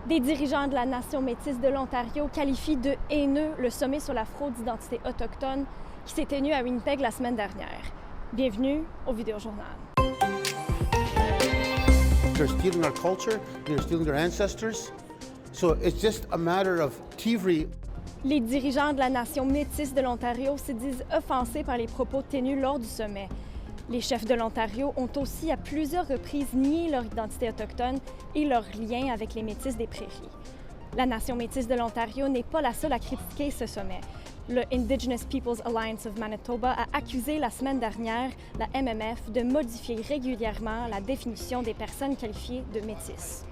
Des dirigeants de la nation métisse de l'Ontario qualifient de haineux le sommet sur la fraude d'identité autochtone qui s'est tenu à Winnipeg la semaine dernière. Bienvenue au Vidéojournal. They're stealing our culture, they're stealing their ancestors. So it's just a matter of thievery. Les dirigeants de la nation métisse de l'Ontario se disent offensés par les propos tenus lors du sommet. Les chefs de l'Ontario ont aussi à plusieurs reprises nié leur identité autochtone et leur lien avec les Métis des Prairies. La nation métisse de l'Ontario n'est pas la seule à critiquer ce sommet. Le Indigenous Peoples Alliance of Manitoba a accusé la semaine dernière la MMF de modifier régulièrement la définition des personnes qualifiées de métis.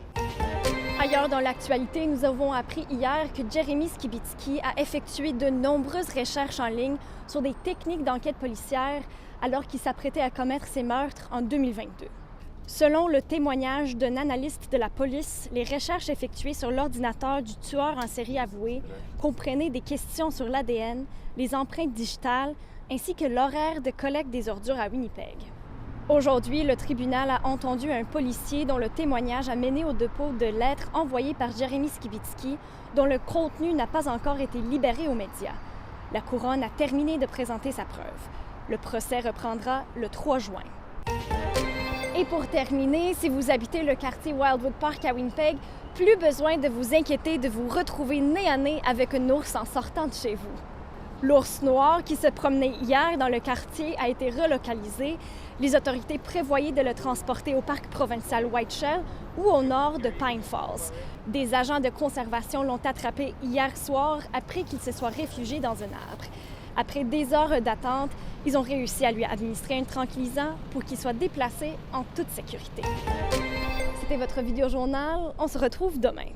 Ailleurs dans l'actualité, nous avons appris hier que Jeremy Skibitsky a effectué de nombreuses recherches en ligne sur des techniques d'enquête policière alors qu'il s'apprêtait à commettre ses meurtres en 2022. Selon le témoignage d'un analyste de la police, les recherches effectuées sur l'ordinateur du tueur en série avoué comprenaient des questions sur l'ADN, les empreintes digitales, ainsi que l'horaire de collecte des ordures à Winnipeg. Aujourd'hui, le tribunal a entendu un policier dont le témoignage a mené au dépôt de lettres envoyées par Jeremy Skibitsky, dont le contenu n'a pas encore été libéré aux médias. La couronne a terminé de présenter sa preuve. Le procès reprendra le 3 juin. Et pour terminer, si vous habitez le quartier Wildwood Park à Winnipeg, plus besoin de vous inquiéter de vous retrouver nez à nez avec un ours en sortant de chez vous. L'ours noir qui se promenait hier dans le quartier a été relocalisé. Les autorités prévoyaient de le transporter au parc provincial Whiteshell ou au nord de Pine Falls. Des agents de conservation l'ont attrapé hier soir après qu'il se soit réfugié dans un arbre. Après des heures d'attente, ils ont réussi à lui administrer un tranquillisant pour qu'il soit déplacé en toute sécurité. C'était votre Vidéojournal. On se retrouve demain.